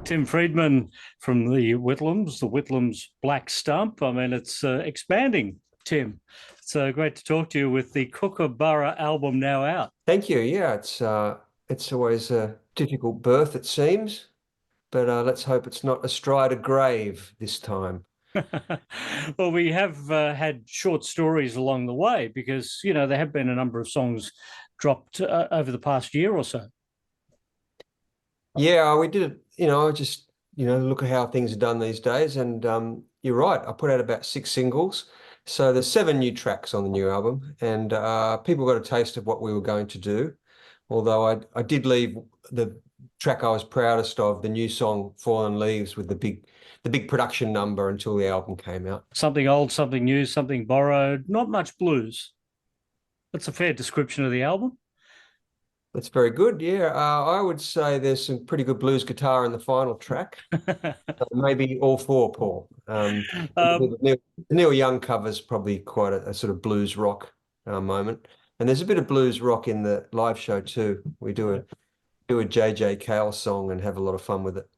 Tim Freedman from the Whitlams Black Stump. I mean, it's expanding, Tim. It's great to talk to you with the Kookaburra album now out. Thank you. Yeah, it's always a difficult birth, it seems, but let's hope it's not astride a grave this time. Well, we have had short stories along the way because, you know, there have been a number of songs dropped over the past year or so. Yeah, we did it, just, look at how things are done these days. And you're right, I put out about 6 singles. So there's 7 new tracks on the new album, and people got a taste of what we were going to do. Although I did leave the track I was proudest of, the new song Fallen Leaves, with the big production number until the album came out. Something old, something new, something borrowed, not much blues. That's a fair description of the album. That's very good. Yeah, I would say there's some pretty good blues guitar in the final track. Maybe all 4, Paul. The Neil Young cover's probably quite a sort of blues rock moment. And there's a bit of blues rock in the live show too. We do a J.J. Cale song and have a lot of fun with it.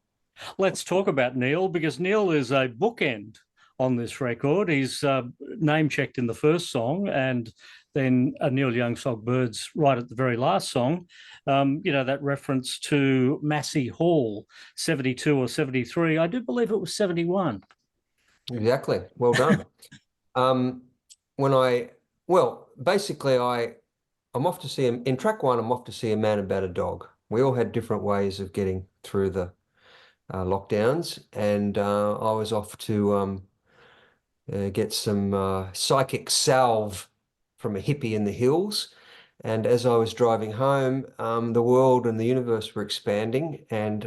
Let's talk about Neil, because Neil is a bookend on this record. He's name-checked in the first song, and then a Neil Young song, Birds, right at the very last song. That reference to Massey Hall, 72 or 73. I do believe it was 71. Exactly. Well done. Basically, I'm off to see him. In track 1, I'm off to see A Man About a Dog. We all had different ways of getting through the lockdowns, and I was off to get some psychic salve from a hippie in the hills. And as I was driving home, the world and the universe were expanding, and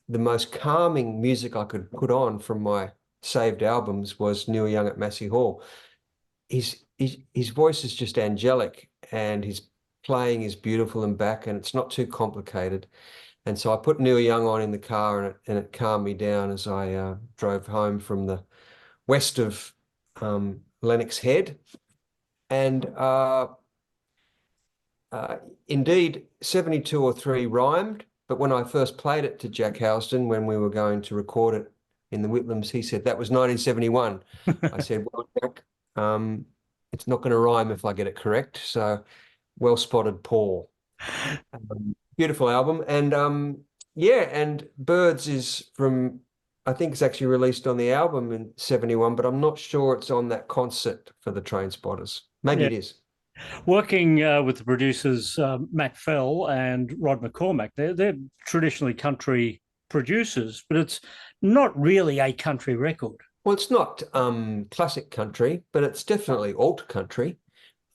the most calming music I could put on from my saved albums was Neil Young at Massey Hall. His voice is just angelic, and his playing is beautiful and back, and it's not too complicated. And so I put Neil Young on in the car, and it calmed me down as I drove home from the west of Lennox Head. And indeed, 72 or 3 rhymed, but when I first played it to Jack Housden, when we were going to record it in the Whitlams, he said that was 1971. I said, well, Jack, it's not going to rhyme if I get it correct. So well spotted, Paul. Beautiful album. And and Birds is from, I think it's actually released on the album in 71, but I'm not sure it's on that concert for the Trainspotters. Maybe it is. Working with the producers, Matt Fell and Rod McCormack, they're traditionally country producers, but it's not really a country record. Well, it's not classic country, but it's definitely alt country.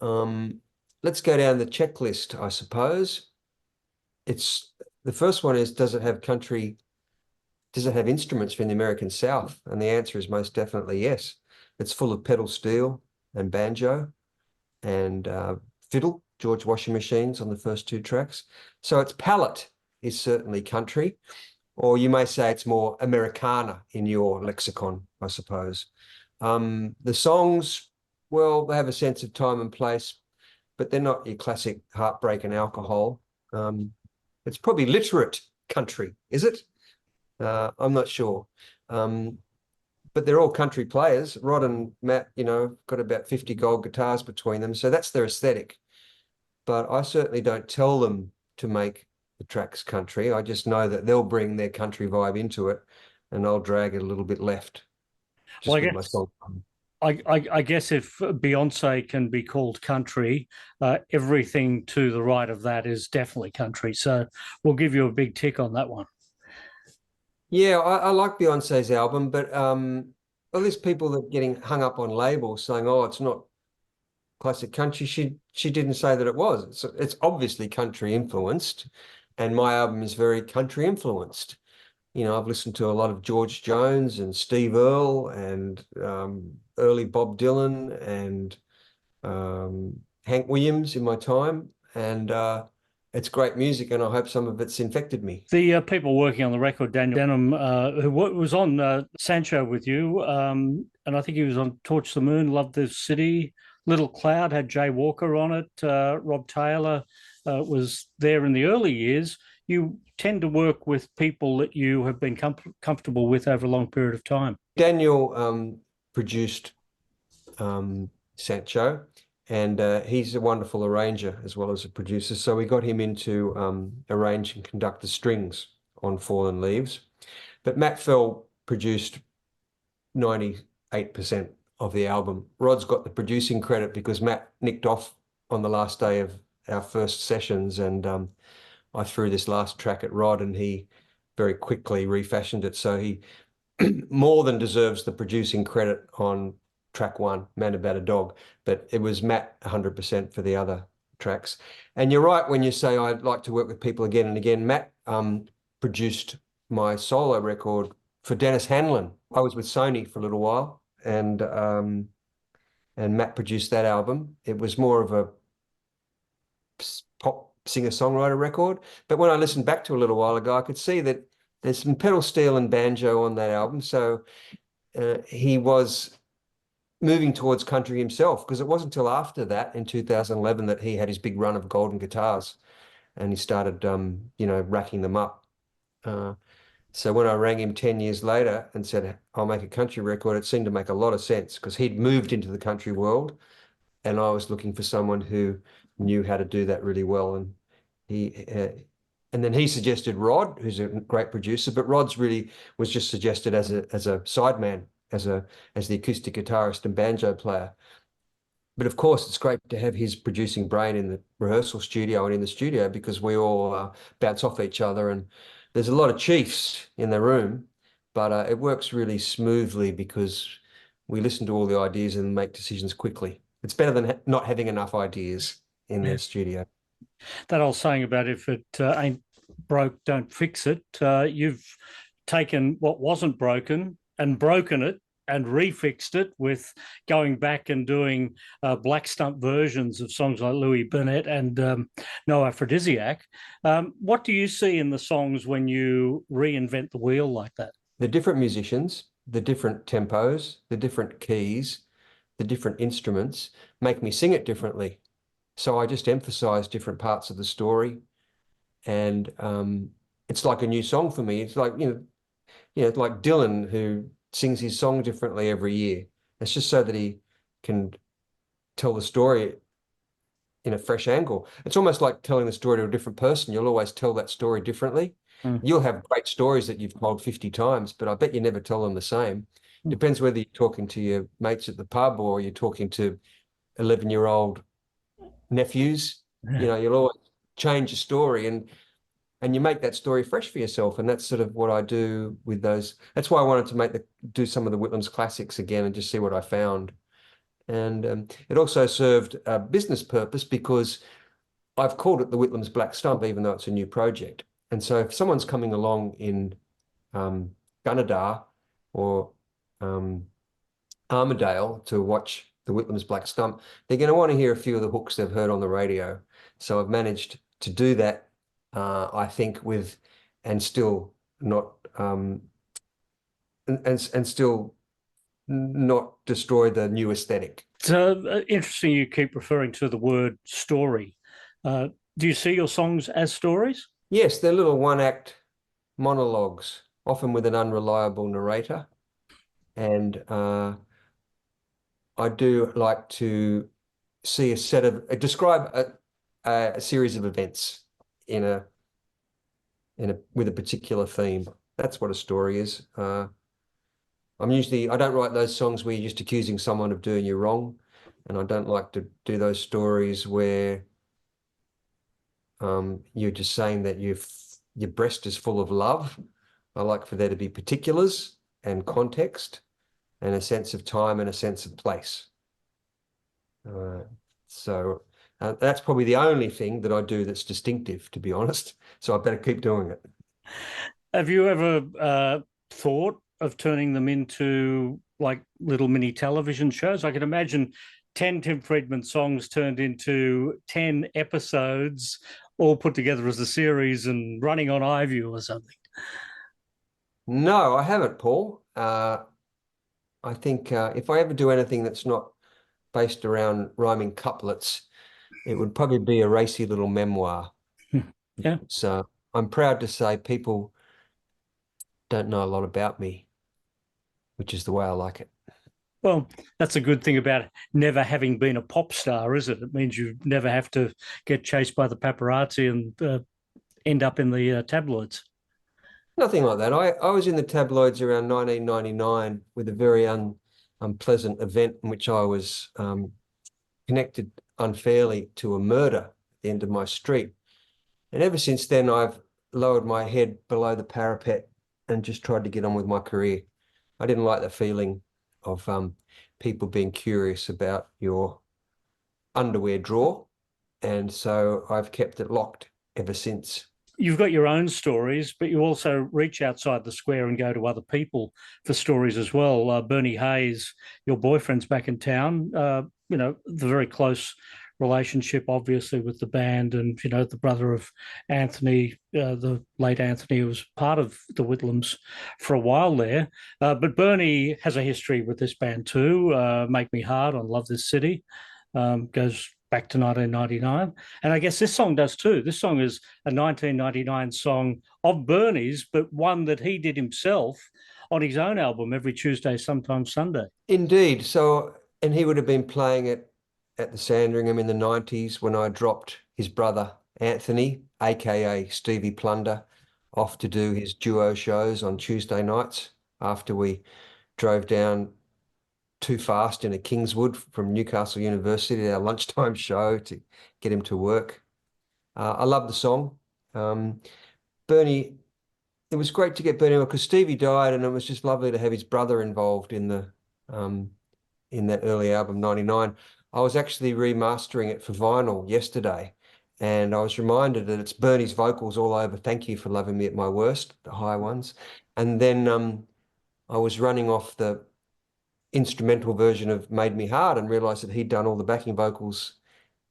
Let's go down the checklist, I suppose. The first one is, does it have instruments from the American South? And the answer is most definitely yes. It's full of pedal steel and banjo and fiddle, George washing machines on the first 2 tracks. So its palette is certainly country, or you may say it's more Americana in your lexicon, I suppose. The songs, well, they have a sense of time and place, but they're not your classic heartbreak and alcohol. It's probably literate country, is it? I'm not sure. But they're all country players. Rod and Matt, got about 50 gold guitars between them. So that's their aesthetic. But I certainly don't tell them to make the tracks country. I just know that they'll bring their country vibe into it, and I'll drag it a little bit left. Well, I guess if Beyonce can be called country, everything to the right of that is definitely country. So we'll give you a big tick on that one. Yeah, I like Beyonce's album, but at least people that are getting hung up on labels saying, "Oh, it's not classic country." She didn't say that it was. It's obviously country influenced, and my album is very country influenced. I've listened to a lot of George Jones and Steve Earle and early Bob Dylan and Hank Williams in my time, and it's great music, and I hope some of it's infected me. The people working on the record, Daniel Denham, who was on Sancho with you, and I think he was on Torch the Moon, Love This City, Little Cloud had Jay Walker on it. Rob Taylor was there in the early years. You tend to work with people that you have been comfortable with over a long period of time. Daniel produced Sancho, and he's a wonderful arranger as well as a producer. So we got him in to arrange and conduct the strings on Fallen Leaves. But Matt Fell produced 98% of the album. Rod's got the producing credit because Matt nicked off on the last day of our first sessions, and I threw this last track at Rod, and he very quickly refashioned it. So he more than deserves the producing credit on track one, Man About a Dog, but it was Matt 100% for the other tracks. And you're right when you say I'd like to work with people again and again. Matt produced my solo record for Dennis Hanlon. I was with Sony for a little while, and Matt produced that album. It was more of a pop singer-songwriter record, but when I listened back to it a little while ago, I could see that there's some pedal steel and banjo on that album. So he was moving towards country himself, because it wasn't until after that in 2011 that he had his big run of golden guitars, and he started, racking them up. So when I rang him 10 years later and said, I'll make a country record, it seemed to make a lot of sense, because he'd moved into the country world, and I was looking for someone who knew how to do that really well. And then he suggested Rod, who's a great producer, but Rod's really was just suggested as a sideman, as the acoustic guitarist and banjo player. But of course, it's great to have his producing brain in the rehearsal studio and in the studio, because we all bounce off each other, and there's a lot of chiefs in the room, but it works really smoothly because we listen to all the ideas and make decisions quickly. It's better than not having enough ideas in the studio. That old saying about if it ain't broke, don't fix it. You've taken what wasn't broken and broken it and refixed it with going back and doing Black Stump versions of songs like Louis Burnett and No Aphrodisiac. What do you see in the songs when you reinvent the wheel like that? The different musicians, the different tempos, the different keys, the different instruments make me sing it differently. So I just emphasize different parts of the story, and it's like a new song for me. It's like, it's like Dylan, who sings his song differently every year. It's just so that he can tell the story in a fresh angle. It's almost like telling the story to a different person. You'll always tell that story differently. You'll have great stories that you've told 50 times, but I bet you never tell them the same. Depends whether you're talking to your mates at the pub or you're talking to 11-year-old nephews. You'll always change a story, and you make that story fresh for yourself. And that's sort of what I do with those. That's why I wanted to do some of the Whitlams classics again and just see what I found. And it also served a business purpose, because I've called it the Whitlams Black Stump, even though it's a new project. And so if someone's coming along in Gunnedah or Armidale to watch the Whitlams Black Stump, they're going to want to hear a few of the hooks they've heard on the radio. So I've managed to do that, I think, and still not and still not destroy the new aesthetic. It's interesting you keep referring to the word story. Do you see your songs as stories? Yes, they're little one-act monologues, often with an unreliable narrator. And I do like to see describe a series of events with a particular theme. That's what a story is. I don't write those songs where you're just accusing someone of doing you wrong, and I don't like to do those stories where you're just saying that your breast is full of love. I like for there to be particulars and context and a sense of time and a sense of place. So that's probably the only thing that I do that's distinctive, to be honest. So I better keep doing it. Have you ever thought of turning them into like little mini television shows? I can imagine 10 Tim Freedman songs turned into 10 episodes, all put together as a series and running on iView or something. No, I haven't, Paul. I think if I ever do anything that's not based around rhyming couplets, it would probably be a racy little memoir. Yeah. So I'm proud to say people don't know a lot about me, which is the way I like it. Well, that's a good thing about never having been a pop star, is it? It means you never have to get chased by the paparazzi and end up in the tabloids. Nothing like that. I was in the tabloids around 1999 with a very unpleasant event in which I was connected unfairly to a murder at the end of my street. And ever since then, I've lowered my head below the parapet and just tried to get on with my career. I didn't like the feeling of people being curious about your underwear drawer. And so I've kept it locked ever since. You've got your own stories, but you also reach outside the square and go to other people for stories as well. Bernie Hayes, your boyfriend's back in town. The very close relationship, obviously, with the band, and the brother of Anthony, the late Anthony, who was part of the Whitlams for a while there. But Bernie has a history with this band too. Make Me Hard on Love This City goes back to 1999. And I guess this song does too. This song is a 1999 song of Bernie's, but one that he did himself on his own album, Every Tuesday, Sometimes Sunday. Indeed. So, and he would have been playing it at the Sandringham in the 90s when I dropped his brother, Anthony, aka Stevie Plunder, off to do his duo shows on Tuesday nights after we drove down too fast in a Kingswood from Newcastle University, our lunchtime show to get him to work. I love the song. Bernie, it was great to get Bernie because Stevie died, and it was just lovely to have his brother involved in that early album, 99. I was actually remastering it for vinyl yesterday, and I was reminded that it's Bernie's vocals all over Thank You for Loving Me at My Worst, the high ones. And then I was running off the instrumental version of Made Me Hard and realized that he'd done all the backing vocals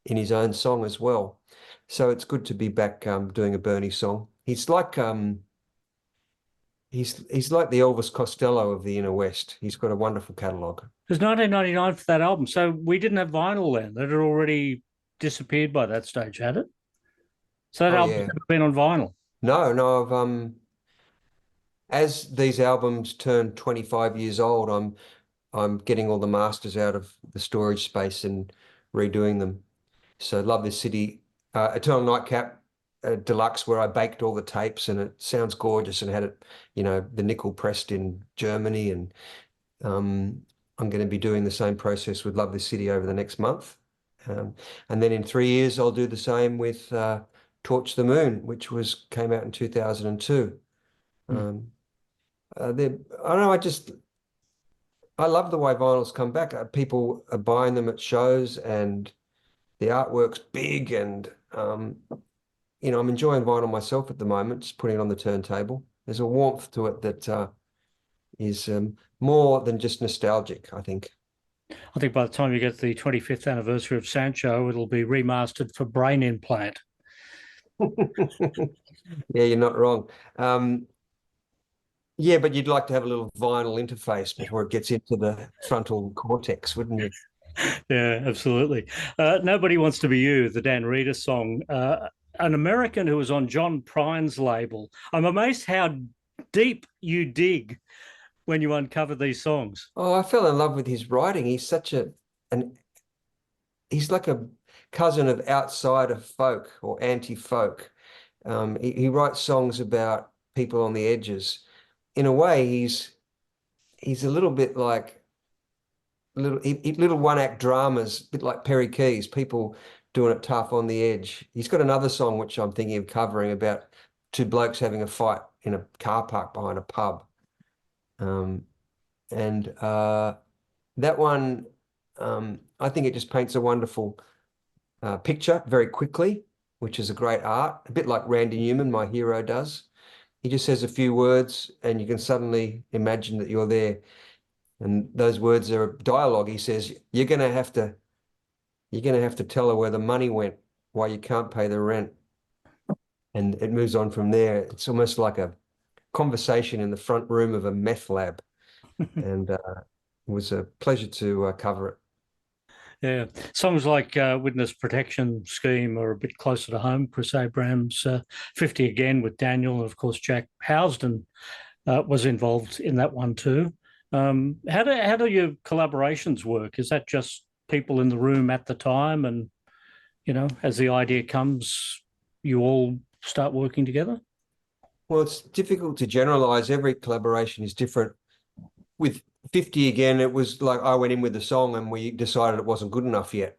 in his own song as well. So it's good to be back doing a Bernie song. He's like he's like the Elvis Costello of the Inner West. He's got a wonderful catalogue. It was 1999 for that album, so we didn't have vinyl then. That had already disappeared by that stage, had it? So that Oh album's yeah. never been on vinyl. No, I've as these albums turn 25 years old, I'm getting all the masters out of the storage space and redoing them. So Love This City, Eternal Nightcap Deluxe, where I baked all the tapes, and it sounds gorgeous and had it, the nickel pressed in Germany. And I'm going to be doing the same process with Love This City over the next month. And then in 3 years, I'll do the same with Torch the Moon, which came out in 2002. I don't know, I love the way vinyls come back. People are buying them at shows, and the artwork's big, and I'm enjoying vinyl myself at the moment, just putting it on the turntable. There's a warmth to it that is more than just nostalgic, I think. I think by the time you get the 25th anniversary of Sancho, it'll be remastered for Brain Implant. Yeah, you're not wrong. Yeah, but you'd like to have a little vinyl interface before it gets into the frontal cortex, wouldn't you? Yeah, absolutely. Nobody Wants to Be You, the Dan Reeder song, an American who was on John Prine's label. I'm amazed how deep you dig when you uncover these songs. Oh, I fell in love with his writing. He's such he's like a cousin of outside of folk or anti-folk. He writes songs about people on the edges. In a way, he's a little bit like little one-act dramas, a bit like Perry Keys, people doing it tough on the edge. He's got another song which I'm thinking of covering about two blokes having a fight in a car park behind a pub. And that one, I think it just paints a wonderful picture very quickly, which is a great art, a bit like Randy Newman, my hero, does. He just says a few words and you can suddenly imagine that you're there. And those words are dialogue. He says, you're gonna have to tell her where the money went, why you can't pay the rent. And it moves on from there. It's almost like a conversation in the front room of a meth lab. And it was a pleasure to cover it. Yeah, songs like Witness Protection Scheme are a bit closer to home. Chris Abrams, 50 Again with Daniel, and of course Jack Housden was involved in that one too. How do your collaborations work? Is that just people in the room at the time, and as the idea comes, you all start working together? Well, it's difficult to generalize. Every collaboration is different. With 50 Again, it was like I went in with the song and we decided it wasn't good enough yet.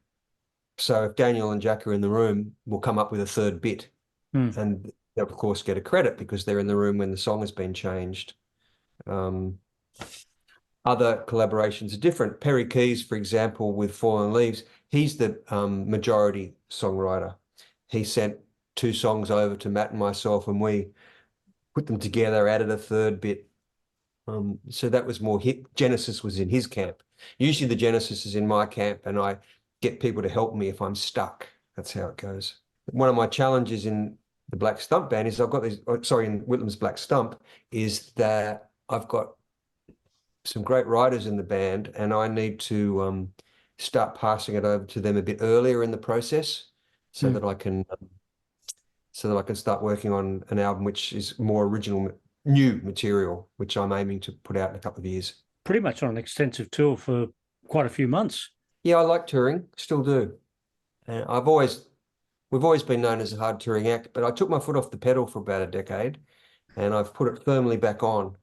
So if Daniel and Jack are in the room, we'll come up with a third bit. And they'll, of course, get a credit because they're in the room when the song has been changed. Other collaborations are different. Perry Keys, for example, with Fallen Leaves, he's the majority songwriter. He sent 2 songs over to Matt and myself, and we put them together, added a third bit. So that was more Genesis was in his camp. Usually the Genesis is in my camp, and I get people to help me if I'm stuck. That's how it goes. One of my challenges in the Black Stump band is in Whitlams Black Stump, is that I've got some great writers in the band, and I need to start passing it over to them a bit earlier in the process so that I can start working on an album which is more original, new material, which I'm aiming to put out in a couple of years. Pretty much on an extensive tour for quite a few months. Yeah, I like touring, still do. And we've always been known as a hard touring act, but I took my foot off the pedal for about a decade, and I've put it firmly back on.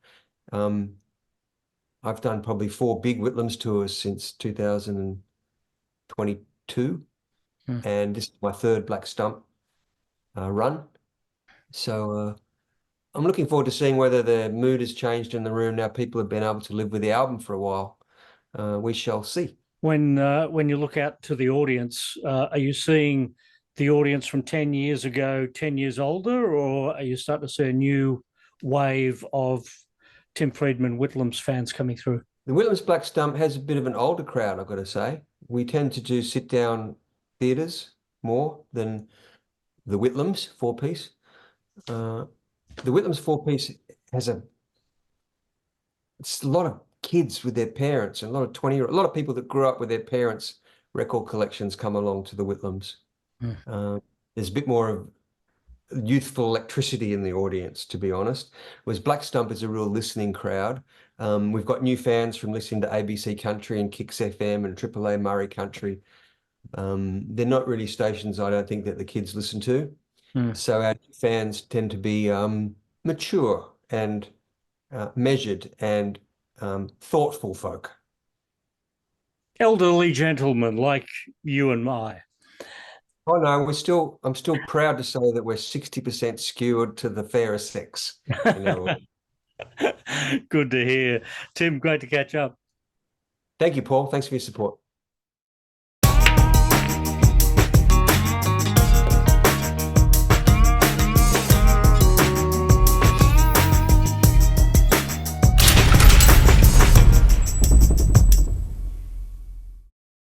I've done probably 4 big Whitlams tours since 2022, and this is my 3rd Black Stump run. So I'm looking forward to seeing whether the mood has changed in the room now. People have been able to live with the album for a while. We shall see. When you look out to the audience, are you seeing the audience from 10 years ago, 10 years older, or are you starting to see a new wave of Tim Freedman Whitlams fans coming through? The Whitlams Black Stump has a bit of an older crowd, I've got to say. We tend to do sit-down theatres more than the Whitlams 4-piece. The Whitlams 4-piece has it's a lot of kids with their parents, and a lot of a lot of people that grew up with their parents' record collections come along to the Whitlams. There's a bit more of youthful electricity in the audience, to be honest. Whereas Black Stump is a real listening crowd. We've got new fans from listening to ABC Country and Kicks FM and AAA Murray Country. They're not really stations, I don't think, that the kids listen to. So our fans tend to be mature and measured and thoughtful folk. Elderly gentlemen like you and I. Oh no, I'm still proud to say that we're 60% skewed to the fairer sex. Good to hear. Tim, great to catch up. Thank you, Paul. Thanks for your support.